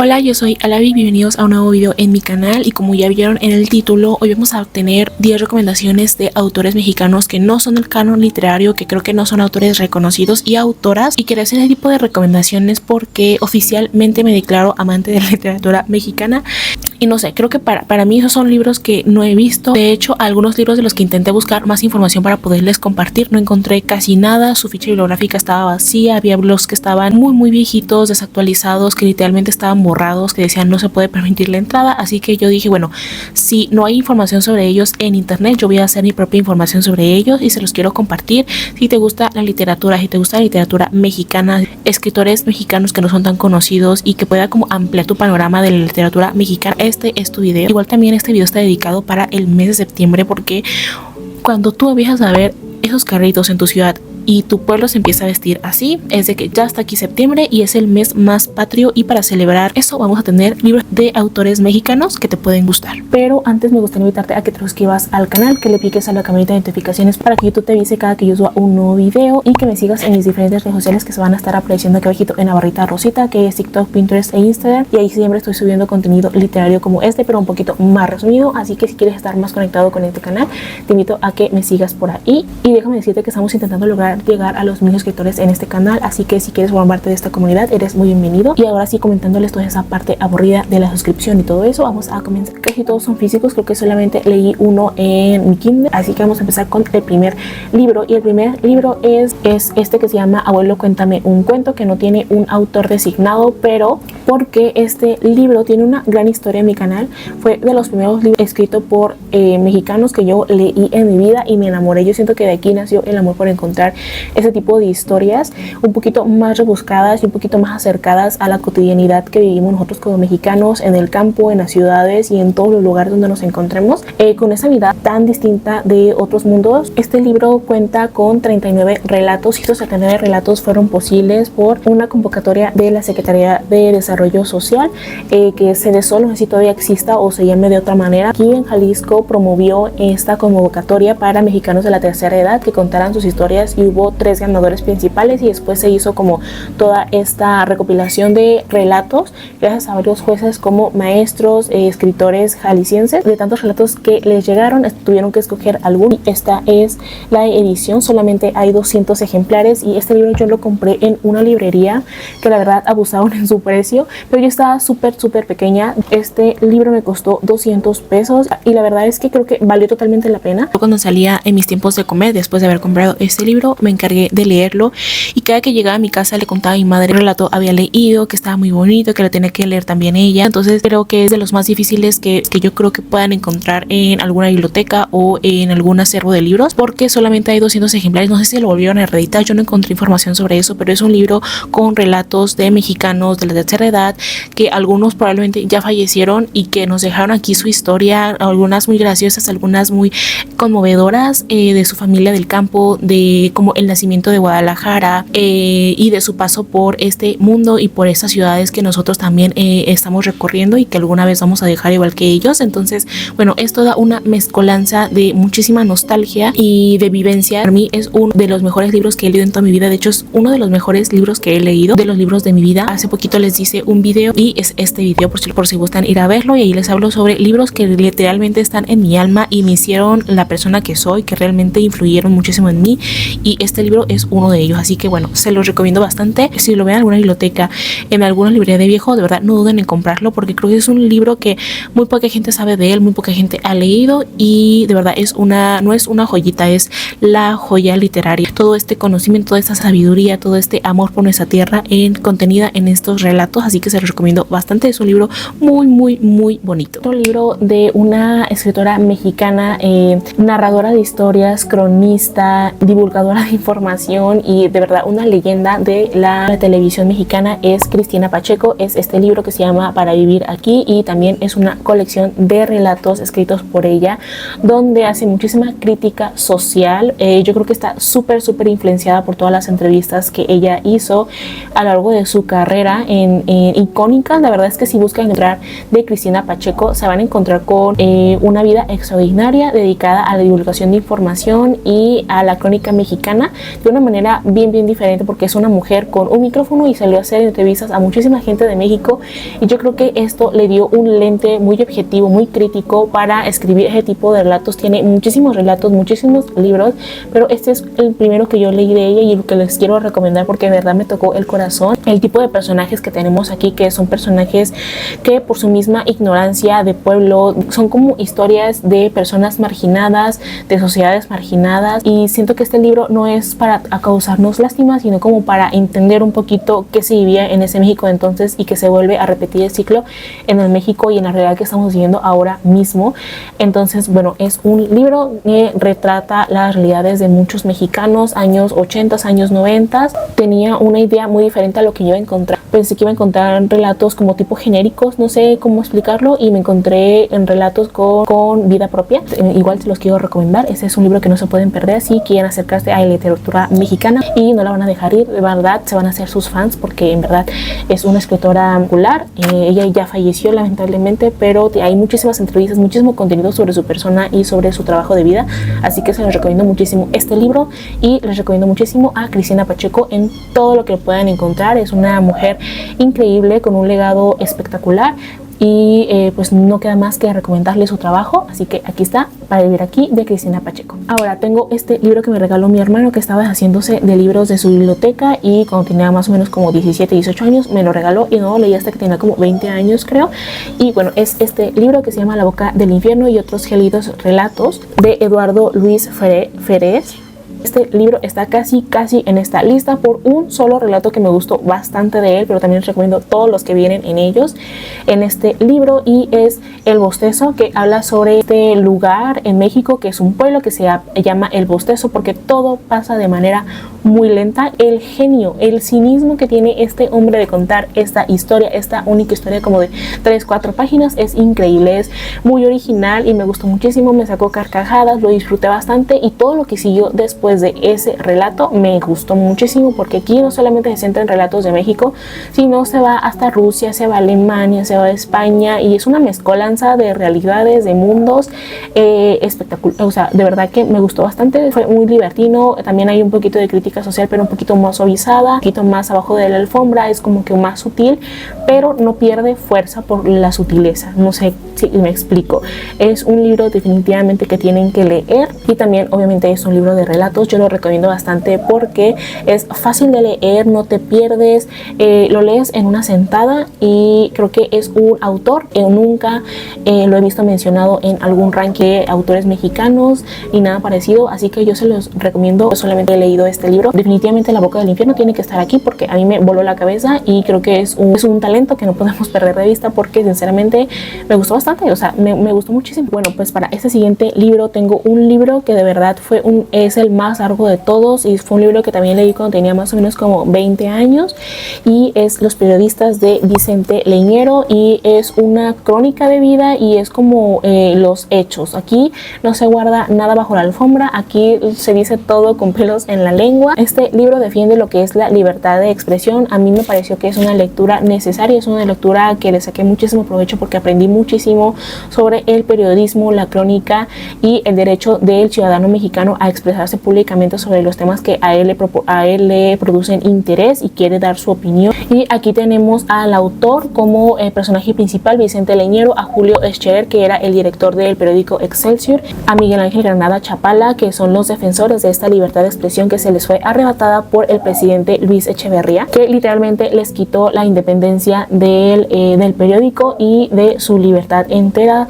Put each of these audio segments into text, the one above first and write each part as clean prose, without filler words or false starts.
Hola, yo soy Alavi, bienvenidos a un nuevo video en mi canal y como ya vieron en el título, hoy vamos a obtener 10 recomendaciones de autores mexicanos que no son del canon literario, que creo que no son autores reconocidos y autoras, y quería hacer ese tipo de recomendaciones porque oficialmente me declaro amante de la literatura mexicana. Y no sé, creo que para mí esos son libros que no he visto. De hecho, algunos libros de los que intenté buscar más información para poderles compartir, no encontré casi nada. Su ficha bibliográfica estaba vacía, había blogs que estaban muy viejitos, desactualizados, que literalmente estaban borrados, que decían no se puede permitir la entrada. Así que yo dije, bueno, si no hay información sobre ellos en internet, yo voy a hacer mi propia información sobre ellos y se los quiero compartir. Si te gusta la literatura, si te gusta la literatura mexicana, escritores mexicanos que no son tan conocidos y que pueda como ampliar tu panorama de la literatura mexicana, este es tu video. Igual también este video está dedicado para el mes de septiembre, porque cuando tú empiezas a ver esos carritos en tu ciudad y tu pueblo se empieza a vestir así, es de que ya está aquí septiembre y es el mes más patrio, y para celebrar eso vamos a tener libros de autores mexicanos que te pueden gustar. Pero antes me gustaría invitarte a que te suscribas al canal, que le piques a la campanita de notificaciones para que YouTube te avise cada que yo suba un nuevo video, y que me sigas en mis diferentes redes sociales que se van a estar apareciendo aquí abajito en la barrita rosita, que es TikTok, Pinterest e Instagram, y ahí siempre estoy subiendo contenido literario como este, pero un poquito más resumido. Así que si quieres estar más conectado con este canal, te invito a que me sigas por ahí. Y déjame decirte que estamos intentando lograr llegar a los 1000 suscriptores en este canal, así que si quieres formar parte de esta comunidad, eres muy bienvenido. Y ahora sí, comentándoles toda esa parte aburrida de la suscripción y todo eso, vamos a comenzar. Casi todos son físicos, creo que solamente leí uno en mi Kindle, así que vamos a empezar con el primer libro. Y el primer libro es este, que se llama Abuelo, cuéntame un cuento, que no tiene un autor designado, pero porque este libro tiene una gran historia en mi canal. Fue de los primeros libros escritos por mexicanos que yo leí en mi vida y me enamoré. Yo siento que de aquí nació el amor por encontrar ese tipo de historias un poquito más rebuscadas y un poquito más acercadas a la cotidianidad que vivimos nosotros como mexicanos en el campo, en las ciudades y en todos los lugares donde nos encontremos, con esa vida tan distinta de otros mundos. Este libro cuenta con 39 relatos, y estos 39 relatos fueron posibles por una convocatoria de la Secretaría de Desarrollo Social, que CDSOL, no sé si todavía exista o se llame de otra manera. Aquí en Jalisco promovió esta convocatoria para mexicanos de la tercera edad que contaran sus historias, y hubo 3 ganadores principales, y después se hizo como toda esta recopilación de relatos gracias a varios jueces como maestros, escritores jaliscienses. De tantos relatos que les llegaron, tuvieron que escoger alguno, y esta es la edición. Solamente hay 200 ejemplares, y este libro yo lo compré en una librería que la verdad abusaron en su precio, pero yo estaba súper pequeña. Este libro me costó 200 pesos y la verdad es que creo que valió totalmente la pena. Cuando salía en mis tiempos de comer, después de haber comprado este libro, me encargué de leerlo, y cada que llegaba a mi casa le contaba a mi madre el relato había leído, que estaba muy bonito, que lo tenía que leer también ella. Entonces creo que es de los más difíciles que yo creo que puedan encontrar en alguna biblioteca o en algún acervo de libros, porque solamente hay 200 ejemplares. No sé si lo volvieron a reeditar, yo no encontré información sobre eso, pero es un libro con relatos de mexicanos de la tercera edad, que algunos probablemente ya fallecieron y que nos dejaron aquí su historia, algunas muy graciosas, algunas muy conmovedoras, de su familia del campo, de como el nacimiento de Guadalajara, y de su paso por este mundo y por estas ciudades que nosotros también estamos recorriendo y que alguna vez vamos a dejar igual que ellos. Entonces, bueno, es toda una mezcolanza de muchísima nostalgia y de vivencia. Para mí es uno de los mejores libros que he leído en toda mi vida. De hecho, es uno de los mejores libros que he leído, de los libros de mi vida. Hace poquito les hice un video, y es este video por si gustan ir a verlo, y ahí les hablo sobre libros que literalmente están en mi alma y me hicieron la persona que soy, que realmente influyeron muchísimo en mí, y este libro es uno de ellos. Así que bueno, se los recomiendo bastante. Si lo ven en alguna biblioteca, en alguna librería de viejo, de verdad no duden en comprarlo, porque creo que es un libro que muy poca gente sabe de él, muy poca gente ha leído, y de verdad no es una joyita, es la joya literaria. Todo este conocimiento, toda esta sabiduría, todo este amor por nuestra tierra contenida en estos relatos, así que se los recomiendo bastante. Es un libro muy bonito. Otro libro de una escritora mexicana, narradora de historias, cronista, divulgadora de información y de verdad una leyenda de la televisión mexicana, es Cristina Pacheco. Es este libro que se llama Para vivir aquí, y también es una colección de relatos escritos por ella, donde hace muchísima crítica social. Yo creo que está súper influenciada por todas las entrevistas que ella hizo a lo largo de su carrera en icónicas. La verdad es que si buscan encontrar de Cristina Pacheco, se van a encontrar con una vida extraordinaria dedicada a la divulgación de información y a la crónica mexicana. mexicana de una manera bien diferente, porque es una mujer con un micrófono y salió a hacer entrevistas a muchísima gente de México, y yo creo que esto le dio un lente muy objetivo, muy crítico para escribir ese tipo de relatos. Tiene muchísimos relatos, muchísimos libros, pero este es el primero que yo leí de ella y el que les quiero recomendar porque de verdad me tocó el corazón. El tipo de personajes que tenemos aquí, que son personajes que por su misma ignorancia de pueblo, son como historias de personas marginadas, de sociedades marginadas, y siento que este libro no es para causarnos lástima, sino como para entender un poquito qué se vivía en ese México de entonces y que se vuelve a repetir el ciclo en el México y en la realidad que estamos viviendo ahora mismo. Entonces, bueno, es un libro que retrata las realidades de muchos mexicanos, años 80, años 90. Tenía una idea muy diferente a lo que yo iba a encontrar. Pensé que iba a encontrar relatos como tipo genéricos, no sé cómo explicarlo, y me encontré en relatos con vida propia. Igual se los quiero recomendar. Este es un libro que no se pueden perder si quieren acercarse a la literatura mexicana y no la van a dejar ir. De verdad, se van a hacer sus fans porque en verdad es una escritora popular. Ella ya falleció lamentablemente, pero hay muchísimas entrevistas, muchísimo contenido sobre su persona y sobre su trabajo de vida, así que se les recomiendo muchísimo este libro y les recomiendo muchísimo a Cristina Pacheco en todo lo que puedan encontrar. Es una mujer increíble con un legado espectacular y pues no queda más que recomendarle su trabajo, así que aquí está, Para vivir aquí, de Cristina Pacheco. Ahora tengo este libro que me regaló mi hermano, que estaba haciéndose de libros de su biblioteca, y cuando tenía más o menos como 17, 18 años me lo regaló y no lo leí hasta que tenía como 20 años creo. Y bueno, es este libro que se llama La boca del infierno y otros gélidos relatos, de Eduardo Luis Ferez. Este libro está casi en esta lista por un solo relato que me gustó bastante de él, pero también les recomiendo todos los que vienen en este libro, y es El Bostezo, que habla sobre este lugar en México que es un pueblo que se llama El Bostezo porque todo pasa de manera muy lenta. El genio, el cinismo que tiene este hombre de contar esta historia, esta única historia como de 3-4 páginas, es increíble, es muy original y me gustó muchísimo, me sacó carcajadas, lo disfruté bastante, y todo lo que siguió después de ese relato me gustó muchísimo, porque aquí no solamente se centra en relatos de México, sino se va hasta Rusia, se va a Alemania, se va a España, y es una mezcolanza de realidades, de mundos espectacular. O sea, de verdad que me gustó bastante, fue muy divertido. También hay un poquito de crítica social, pero un poquito más suavizada, un poquito más abajo de la alfombra, es como que más sutil, pero no pierde fuerza por la sutileza. No sé si me explico. Es un libro definitivamente que tienen que leer, y también obviamente es un libro de relatos. Yo lo recomiendo bastante porque es fácil de leer, no te pierdes, lo lees en una sentada, y creo que es un autor que nunca lo he visto mencionado en algún ranking de autores mexicanos ni nada parecido, así que yo se los recomiendo. Yo solamente he leído este libro. Definitivamente La boca del infierno tiene que estar aquí porque a mí me voló la cabeza, y creo que es un talento que no podemos perder de vista, porque sinceramente me gustó bastante, o sea, me gustó muchísimo. Bueno, pues para este siguiente libro tengo un libro que de verdad es el más largo de todos, y fue un libro que también leí cuando tenía más o menos como 20 años, y es Los periodistas, de Vicente Leñero, y es una crónica de vida, y es como los hechos. Aquí no se guarda nada bajo la alfombra, aquí se dice todo con pelos en la lengua. Este libro defiende lo que es la libertad de expresión. A mí me pareció que es una lectura necesaria, es una lectura que le saqué muchísimo provecho porque aprendí muchísimo sobre el periodismo, la crónica y el derecho del ciudadano mexicano a expresarse públicamente sobre los temas que a él le producen interés y quiere dar su opinión. Y aquí tenemos al autor como personaje principal, Vicente Leñero, a Julio Scherer, que era el director del periódico Excelsior, a Miguel Ángel Granada Chapala, que son los defensores de esta libertad de expresión que se les fue arrebatada por el presidente Luis Echeverría, que literalmente les quitó la independencia del periódico y de su libertad entera.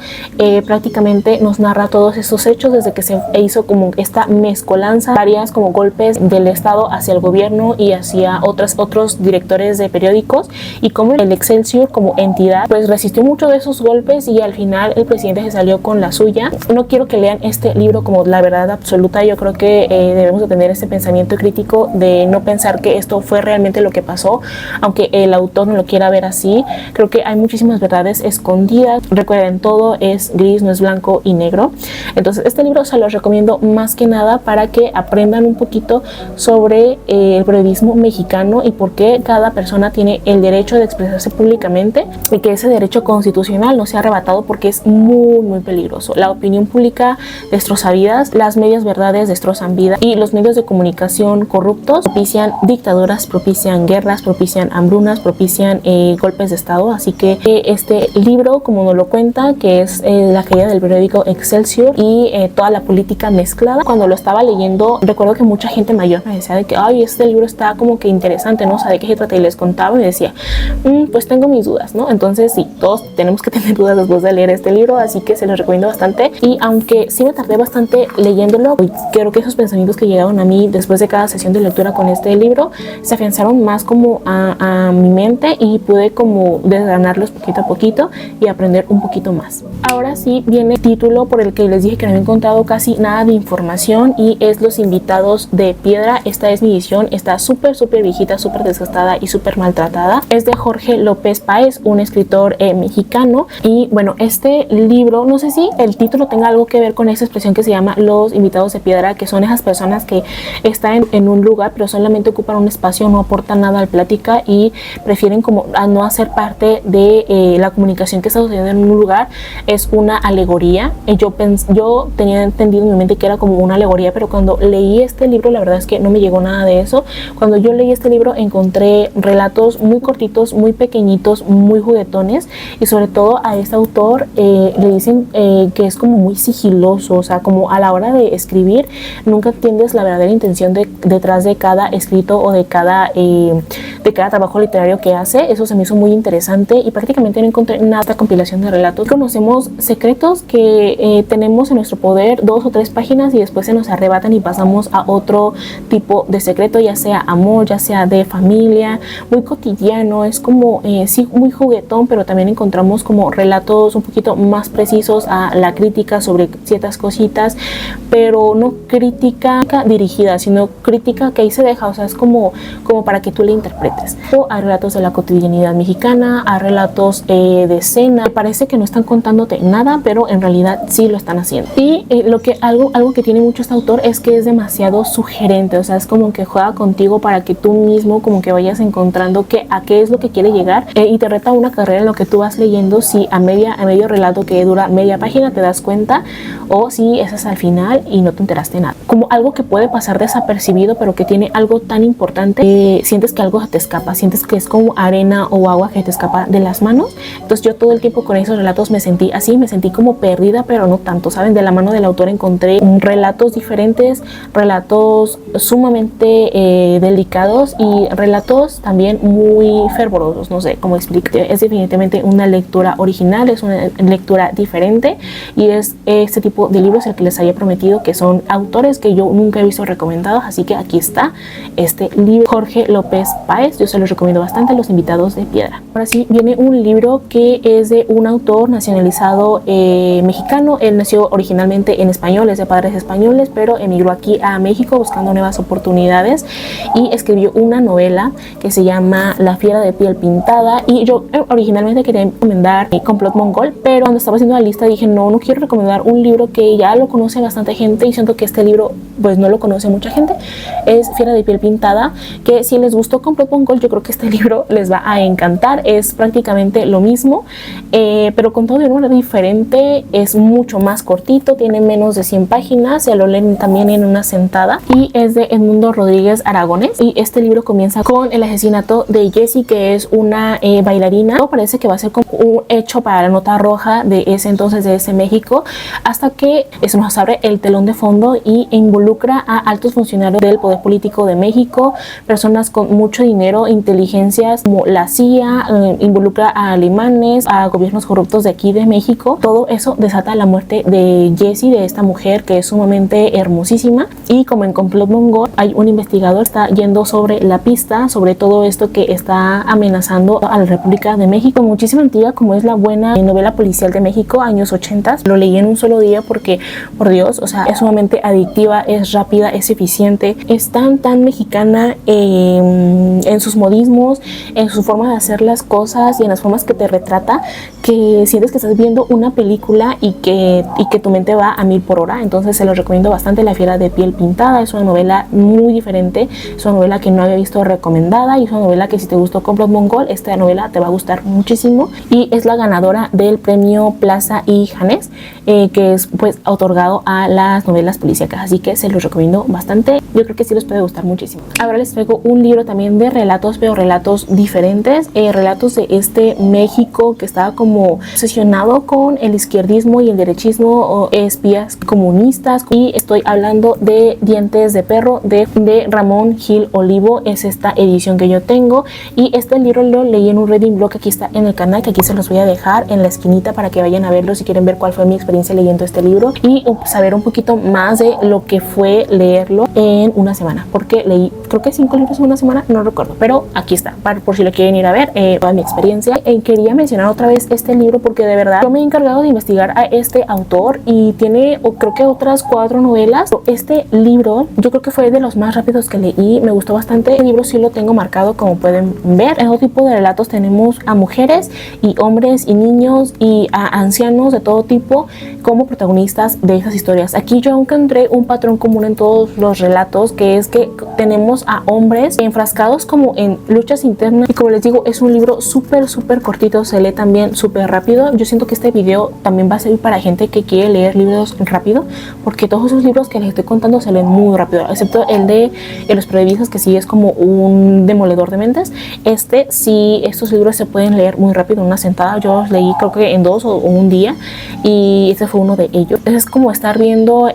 Prácticamente nos narra todos estos hechos desde que se hizo como esta mezcolanza, varias como golpes del Estado hacia el gobierno y hacia otros directores de periódicos, y como el Excelsior como entidad pues resistió mucho de esos golpes, y al final el presidente se salió con la suya. No quiero que lean este libro como la verdad absoluta. Yo creo que debemos de tener este pensamiento crítico de no pensar que esto fue realmente lo que pasó, aunque el autor no lo quiera ver así. Creo que hay muchísimas verdades escondidas. Recuerden, todo es gris, no es blanco y negro. Entonces este libro se los recomiendo más que nada para que aprendan un poquito sobre el periodismo mexicano y por qué cada persona tiene el derecho de expresarse públicamente y que ese derecho constitucional no sea arrebatado, porque es muy peligroso. La opinión pública destroza vidas, las medias verdades destrozan vidas y los medios de comunicación corruptos propician dictaduras, propician guerras, propician hambrunas, propician golpes de estado. Así que este libro, como nos lo cuenta, que es la caída del periódico Excelsior y toda la política mezclada, cuando lo estaba leyendo recuerdo que mucha gente mayor me decía de que ay, este libro está como que interesante, ¿no? O sea, ¿de qué se trata? Y les contaba y decía pues tengo mis dudas, ¿no? Entonces sí, todos tenemos que tener dudas después de leer este libro, así que se los recomiendo bastante. Y aunque sí me tardé bastante leyéndolo, creo que esos pensamientos que llegaron a mí después de cada sesión de lectura con este libro se afianzaron más como a mi mente y pude como desgranarlos poquito a poquito y aprender un poquito más. Ahora sí viene el título por el que les dije que no había encontrado casi nada de información, y es Los invitados de piedra. Esta es mi edición, está súper viejita, súper desgastada y súper maltratada. Es de Jorge López Páez, un escritor mexicano. Y bueno, este libro, no sé si el título tenga algo que ver con esa expresión que se llama los invitados de piedra, que son esas personas que están en un lugar pero solamente ocupan un espacio, no aportan nada al plática y prefieren como a no hacer parte de la comunicación que está sucediendo en un lugar. Es una alegoría. Yo tenía entendido en mi mente que era como una alegoría, pero cuando leí este libro la verdad es que no me llegó nada de eso. Cuando yo leí este libro encontré relatos muy cortitos, muy pequeñitos, muy juguetones, y sobre todo a este autor le dicen que es como muy sigiloso, o sea, como a la hora de escribir nunca entiendes la verdadera intención detrás de cada escrito o de cada trabajo literario que hace. Eso se me hizo muy interesante y prácticamente no encontré nada compilación de relatos. Conocemos secretos que tenemos en nuestro poder 2 o 3 páginas y después se nos arrebatan y pasamos a otro tipo de secreto, ya sea amor, ya sea de familia, muy cotidiano. Es como sí, muy juguetón, pero también encontramos como relatos un poquito más precisos a la crítica sobre ciertas cositas, pero no crítica dirigida, sino crítica que ahí se deja, o sea, es como para que tú le interpretes. O hay relatos de la cotidianidad mexicana, hay relatos de escena, parece que no están contándote nada, pero en realidad sí lo están haciendo. Y algo que tiene mucho este autor es que es demasiado sugerente, o sea, es como que juega contigo para que tú mismo como que vayas encontrando a qué es lo que quiere llegar, y te reta una carrera en lo que tú vas leyendo, si a medio relato que dura media página te das cuenta, o si es al final y no te enteraste nada. Como algo que puede pasar desapercibido, pero que tiene algo tan importante, sientes que algo te escapa, sientes que es como arena o agua que te escapa de las manos. Entonces yo todo el tiempo con esos relatos me sentí así, me sentí como perdida, pero no tanto, ¿saben? De la mano del autor encontré relatos diferentes, relatos sumamente delicados y relatos también muy fervorosos, no sé cómo explicar. Es definitivamente una lectura original, es una lectura diferente, y es este tipo de libros el que les había prometido, que son autores que yo nunca he visto recomendados, así que aquí está este libro, Jorge López Páez. Yo se los recomiendo bastante, Los invitados de piedra. Ahora sí viene un libro que es de un autor nacionalizado mexicano. Él nació originalmente en español, es de padres españoles, pero emigró aquí a México buscando nuevas oportunidades y escribió una novela que se llama La fiera de piel pintada. Y yo originalmente quería recomendar Complot Mongol, pero cuando estaba haciendo la lista dije no quiero recomendar un libro que ya lo conoce bastante gente, y siento que este libro pues no lo conoce mucha gente. Es Fiera de piel pintada, que si les gustó Complot Mongol, yo creo que este libro les va a encantar. Es prácticamente lo mismo, pero contado de una manera diferente. Es mucho más cortito, tiene menos de 100 páginas, se lo leen también en una sentada, y es de Edmundo Rodríguez Aragones. Y este libro comienza con el asesinato de Jessie, que es una bailarina. Todo parece que va a ser como un hecho para la nota roja de ese entonces, de ese México, hasta que eso nos abre el telón de fondo y involucra a altos funcionarios del poder político de México, personas con mucho dinero, inteligencias como la CIA, involucra a alemanes, a gobiernos corruptos de aquí de México. Todo eso desata la muerte de Jessie, de esta mujer que es sumamente hermosísima. Y como en Complot Mongol, hay un investigador que está yendo sobre la pista, sobre todo esto que está amenazando a la República de México. Muchísima antigua, como es la buena novela policial de México, años 80. Lo leí en un solo día porque, por Dios, o sea, es sumamente adictiva, es rápida, es eficiente, es tan mexicana en sus modismos, en su forma de hacer las cosas y en las formas que te retrata, que sientes que estás viendo una película y que tu mente va a 1000 por hora. Entonces se los recomiendo bastante. La fiera de piel pintada es una novela muy diferente, es una novela que no había visto recomendada y es una novela que si te gustó Complot Mongol, esta novela te va a gustar muchísimo y es la ganadora del premio Plaza y Janés, que es pues otorgado a las novelas policíacas, así que se los recomiendo bastante. Yo creo que sí les puede gustar muchísimo. Ahora les traigo un libro también de relatos, pero relatos diferentes, relatos de este México que estaba como obsesionado con el izquierdismo y el derechismo, o espías comunistas, y estoy hablando de Dientes de Perro de Ramón Gil Olivo. Es esta edición que yo tengo y este libro lo leí en un reading blog que aquí está en el canal, que aquí se los voy a dejar en la esquinita para que vayan a verlo si quieren ver cuál fue mi experiencia leyendo este libro y saber un poquito más de lo que fue leerlo en una semana, porque leí creo que 5 libros en una semana, no recuerdo, pero aquí está, por si lo quieren ir a ver, toda mi experiencia. Quería mencionar otra vez este libro porque de verdad yo me he encargado de investigar a este autor y tiene creo que otras 4 novelas. Este libro yo creo que fue de los más rápidos que leí, me gustó bastante. El libro sí lo tengo marcado, como pueden ver. En otro tipo de relatos tenemos a mujeres y hombres y niños y a ancianos de todo tipo como protagonistas de esas historias. Aquí yo encontré un patrón común en todos los relatos, que es que tenemos a hombres enfrascados como en luchas internas, y como les digo, es un libro súper cortito, se lee también súper rápido. Yo siento que este video también va a servir para gente que quiere leer libros rápido, porque todos esos libros que les estoy contando se leen muy rápido, excepto el de Los Previstas, que sí es como un demoledor de mentes. Sí, estos libros se pueden leer muy rápido en una sentada. Yo los leí creo que en 2 o un día y este fue uno de ellos. Es como estar viendo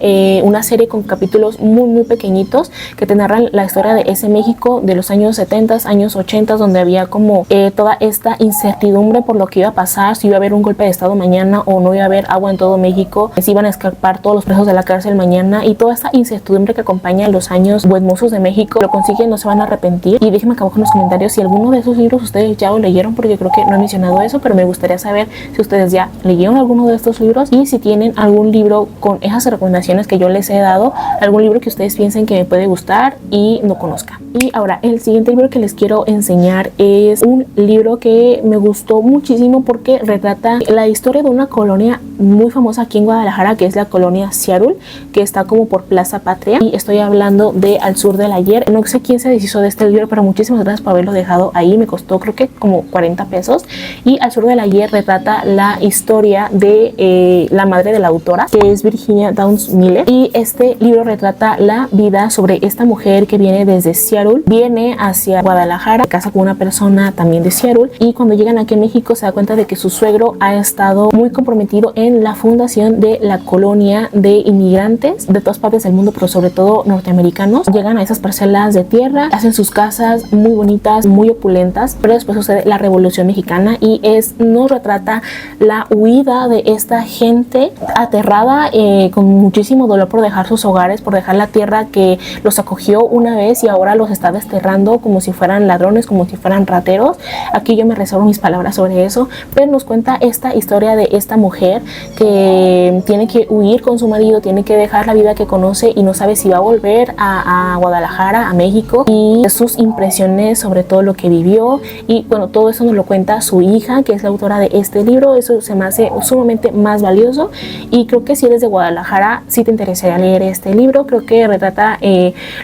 una serie con capítulos muy pequeñitos que te narran la historia de ese México de los años 70, años 80, donde había como toda esta incertidumbre por lo que iba a pasar, si iba a haber un golpe de estado mañana o no iba a haber agua en todo México, si iban a escapar todos los presos de la cárcel mañana, y toda esta incertidumbre que acompaña los años buenmosos de México. Lo consiguen, no se van a arrepentir. Y déjenme acá abajo en los comentarios si alguno de esos libros ustedes ya lo leyeron, porque creo que no he mencionado eso, pero me gustaría saber si ustedes ya leyeron alguno de estos libros y si tienen algún libro con esas recomendaciones que yo les he dado, algún libro que ustedes piensen que me puede gustar y no conozcan. Y ahora el siguiente libro que les quiero enseñar es un libro que me gustó muchísimo porque retrata la historia de una colonia muy famosa aquí en Guadalajara, que es la colonia Seattle, que está como por Plaza Patria, y estoy hablando de Al Sur del Ayer. No sé quién se deshizo de este libro, pero muchísimas gracias por haberlo dejado ahí, me costó creo que como 40 pesos. Y Al Sur del Ayer retrata la historia de la madre de la autora, que es Virginia Downs Miller, y este libro retrata la vida sobre esta mujer que viene desde Seattle, viene hacia Guadalajara, se casa con una persona también de Seattle, y cuando llegan aquí en México se da cuenta de que su suegro ha estado muy comprometido en la fundación de la colonia de inmigrantes de todas partes del mundo, pero sobre todo norteamericanos. Llegan a esas parcelas de tierra, hacen sus casas muy bonitas, muy opulentas, pero después sucede la Revolución Mexicana y nos retrata la huida de esta gente aterrada, con muchísimo dolor por dejar sus hogares, por dejar la tierra que los acogió una vez y ahora los está desterrando como si fueran ladrones, como si fueran rateros. Aquí yo me reservo mis palabras sobre eso, pero nos cuenta esta historia de esta mujer que tiene que huir con su marido, tiene que dejar la vida que conoce y no sabe si va a volver a Guadalajara, a México, y sus impresiones sobre todo lo que vivió. Y bueno, todo eso nos lo cuenta su hija, que es la autora de este libro. Eso se me hace sumamente más valioso y creo que si eres de Guadalajara sí te interesaría leer este libro. Creo que retrata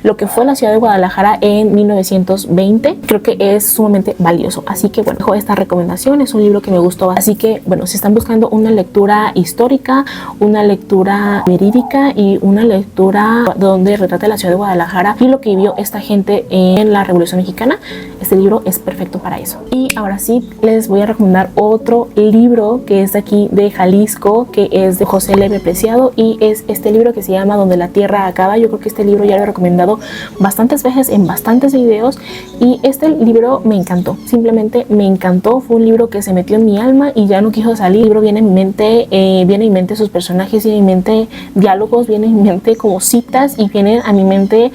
lo que fue la ciudad de Guadalajara en 1920. Creo que es sumamente valioso, así que bueno, dejo esta recomendación. Es un libro que me gustó, así que bueno, si están buscando una lectura histórica, una lectura verídica y una lectura donde retrata la ciudad de Guadalajara y lo que vivió esta gente en la Revolución Mexicana, este libro es perfecto para eso. Y ahora sí les voy a recomendar otro libro que es de aquí de Jalisco, que es de José Leve Preciado, y es este libro que se llama Donde la Tierra Acaba. Yo creo que este libro ya lo he recomendado bastantes veces en bastantes videos y este libro me encantó, simplemente me encantó. Fue un libro que se metió en mi alma y ya no quiso salir. El libro viene en mi mente viene a mi mente sus personajes, viene a mi mente diálogos, viene a mi mente como citas y vienen a mi mente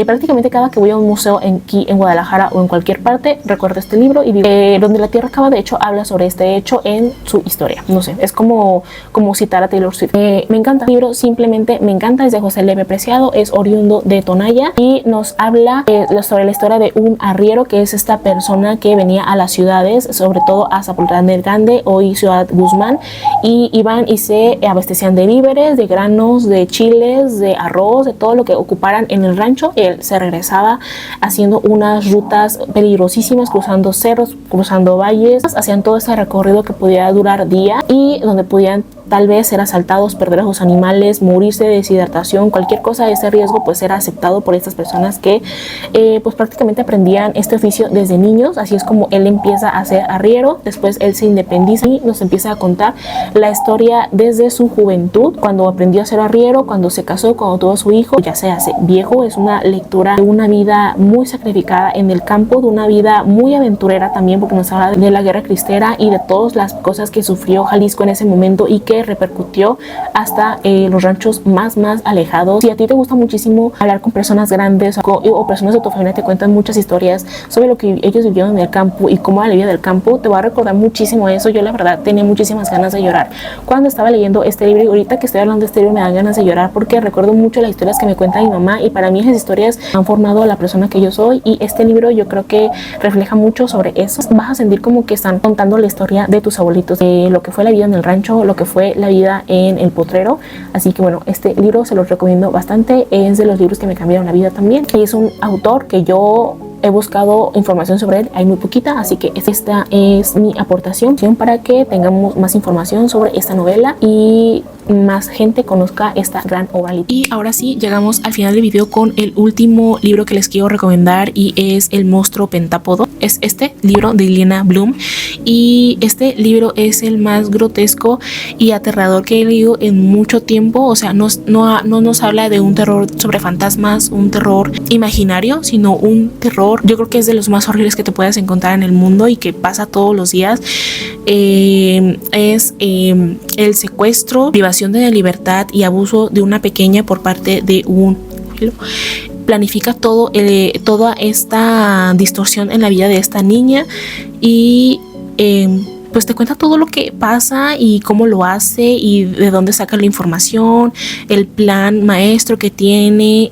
prácticamente cada que voy a un museo aquí en Guadalajara o en cualquier parte, recuerdo este libro y digo, donde la Tierra acaba, de hecho habla sobre este hecho en su historia. No sé, es como citar a Taylor Swift. Me encanta el libro, simplemente me encanta. Es de José Leve Preciado, es oriundo de Tonaya y nos habla sobre la historia de un arriero, que es esta persona que venía a las ciudades, sobre todo a Zapotlán del Grande, hoy Ciudad Guzmán, y iban y se abastecían de víveres, de granos, de chiles, de arroz, de todo lo que ocuparan en el rancho. Él se regresaba haciendo unas rutas peligrosísimas, cruzando cerros, cruzando valles, hacían todo este recorrido que podía durar días y donde podían tal vez ser asaltados, perder a sus animales, morirse de deshidratación, cualquier cosa de ese riesgo pues era aceptado por estas personas que pues prácticamente aprendían este oficio desde niños. Así es como él empieza a ser arriero, después él se independiza y nos empieza a contar la historia desde su juventud, cuando aprendió a ser arriero, cuando se casó, cuando tuvo a su hijo, ya se hace viejo. Es una lectura de una vida muy sacrificada en el campo, de una vida muy aventurera también, porque nos habla de la guerra cristera y de todas las cosas que sufrió Jalisco en ese momento y que repercutió hasta los ranchos más alejados. Si a ti te gusta muchísimo hablar con personas grandes o personas de tu familia, te cuentan muchas historias sobre lo que ellos vivieron en el campo y cómo era la vida del campo, te va a recordar muchísimo eso. Yo la verdad tenía muchísimas ganas de llorar cuando estaba leyendo este libro, y ahorita que estoy hablando de este libro me dan ganas de llorar porque recuerdo mucho las historias que me cuenta mi mamá, y para mí esas historias han formado a la persona que yo soy, y este libro yo creo que refleja mucho sobre eso. Vas a sentir como que están contando la historia de tus abuelitos, de lo que fue la vida en el rancho, lo que fue la vida en el potrero. Así que bueno, este libro se los recomiendo bastante, es de los libros que me cambiaron la vida también, y es un autor que yo he buscado información sobre él, hay muy poquita, así que esta es mi aportación para que tengamos más información sobre esta novela y más gente conozca esta gran obra literaria. Y ahora sí, llegamos al final del video con el último libro que les quiero recomendar, y es El monstruo pentápodo. Es este libro de Liliana Bloom, y este libro es el más grotesco y aterrador que he leído en mucho tiempo. O sea, no nos habla de un terror sobre fantasmas, un terror imaginario, sino un terror, yo creo que es de los más horribles que te puedes encontrar en el mundo y que pasa todos los días. Es el secuestro, privación de la libertad y abuso de una pequeña por parte de un planifica toda esta distorsión en la vida de esta niña, y pues te cuenta todo lo que pasa y cómo lo hace y de dónde saca la información, el plan maestro que tiene,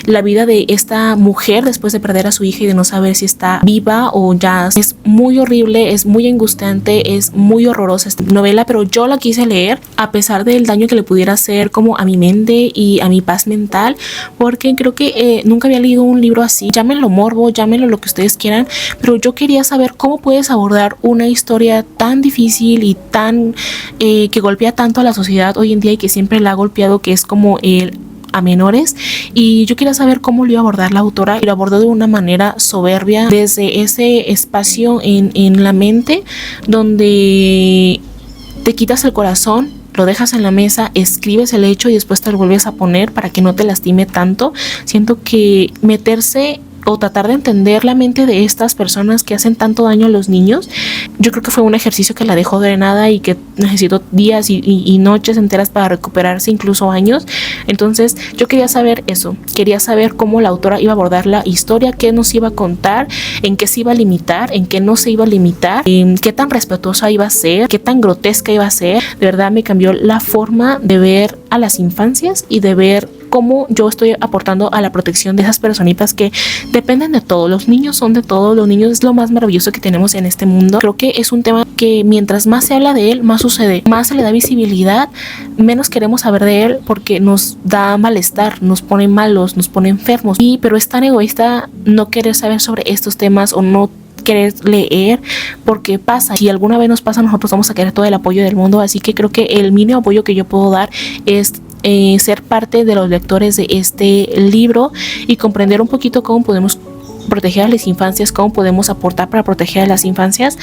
la vida de esta mujer después de perder a su hija y de no saber si está viva o ya. Es muy horrible, es muy angustiante, es muy horrorosa esta novela, pero yo la quise leer a pesar del daño que le pudiera hacer como a mi mente y a mi paz mental, porque creo que nunca había leído un libro así. Llámenlo morbo, llámenlo lo que ustedes quieran, pero yo quería saber cómo puedes abordar una historia tan difícil y tan que golpea tanto a la sociedad hoy en día y que siempre la ha golpeado, que es como a menores, y yo quería saber cómo lo iba a abordar la autora, y lo abordó de una manera soberbia desde ese espacio en la mente donde te quitas el corazón, lo dejas en la mesa, escribes el hecho y después te lo vuelves a poner para que no te lastime tanto. Siento que meterse o tratar de entender la mente de estas personas que hacen tanto daño a los niños, yo creo que fue un ejercicio que la dejó drenada y que necesitó días y noches enteras para recuperarse, incluso años. Entonces yo quería saber eso, quería saber cómo la autora iba a abordar la historia, qué nos iba a contar, en qué se iba a limitar, en qué no se iba a limitar, qué tan respetuosa iba a ser, qué tan grotesca iba a ser. De verdad me cambió la forma de ver a las infancias y de ver cómo yo estoy aportando a la protección de esas personitas que dependen de todo. Los niños son de todo, los niños es lo más maravilloso que tenemos en este mundo. Creo que es un tema que mientras más se habla de él, más sucede, más se le da visibilidad, menos queremos saber de él porque nos da malestar, nos pone malos, nos pone enfermos. Pero es tan egoísta no querer saber sobre estos temas o no querer leer, porque pasa, si alguna vez nos pasa, nosotros vamos a querer todo el apoyo del mundo. Así que creo que el mínimo apoyo que yo puedo dar es ser parte de los lectores de este libro y comprender un poquito cómo podemos proteger a las infancias, cómo podemos aportar para proteger a las infancias.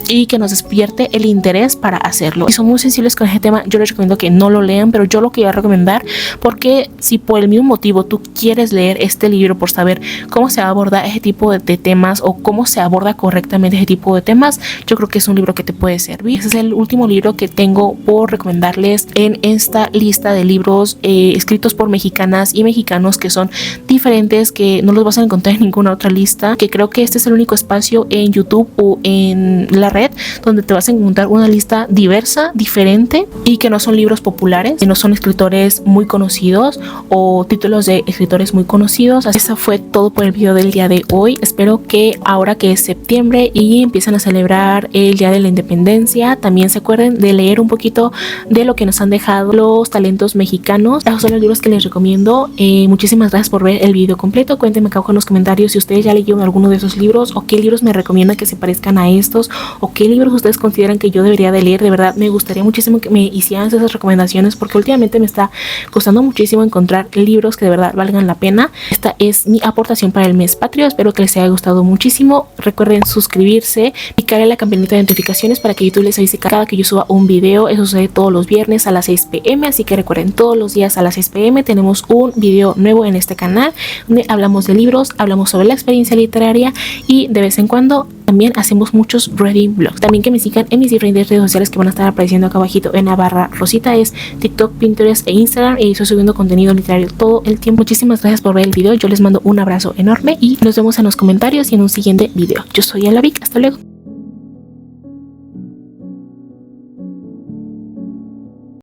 y que nos despierte el interés para hacerlo. Si son muy sensibles con este tema, yo les recomiendo que no lo lean, pero yo lo que voy a recomendar, porque si por el mismo motivo tú quieres leer este libro por saber cómo se aborda ese tipo de temas o cómo se aborda correctamente ese tipo de temas, yo creo que es un libro que te puede servir. Ese es el último libro que tengo por recomendarles en esta lista de libros escritos por mexicanas y mexicanos que son diferentes, que no los vas a encontrar en ninguna otra lista, que creo que este es el único espacio en YouTube o en la red donde te vas a encontrar una lista diversa, diferente, y que no son libros populares, que no son escritores muy conocidos o títulos de escritores muy conocidos. Así eso fue todo por el video del día de hoy. Espero que ahora que es septiembre y empiezan a celebrar el Día de la Independencia, también se acuerden de leer un poquito de lo que nos han dejado los talentos mexicanos. Esos son los libros que les recomiendo. Muchísimas gracias por ver el video completo. Cuéntenme acá en los comentarios si ustedes ya leyeron alguno de esos libros o qué libros me recomiendan que se parezcan a estos o qué libros ustedes consideran que yo debería de leer. De verdad me gustaría muchísimo que me hicieran esas recomendaciones, porque últimamente me está costando muchísimo encontrar libros que de verdad valgan la pena. Esta es mi aportación para el mes patrio. Espero que les haya gustado muchísimo. Recuerden suscribirse, picarle la campanita de notificaciones para que YouTube les avise cada que yo suba un video. Eso sucede todos los viernes a las 6 p.m. así que recuerden, todos los días a las 6 p.m. tenemos un video nuevo en este canal donde hablamos de libros, hablamos sobre la experiencia literaria y de vez en cuando también hacemos muchos reading vlogs. También que me sigan en mis diferentes redes sociales que van a estar apareciendo acá abajito en la barra rosita. Es TikTok, Pinterest e Instagram, y estoy subiendo contenido literario todo el tiempo. Muchísimas gracias por ver el video. Yo les mando un abrazo enorme y nos vemos en los comentarios y en un siguiente video. Yo soy Alavic. Hasta luego.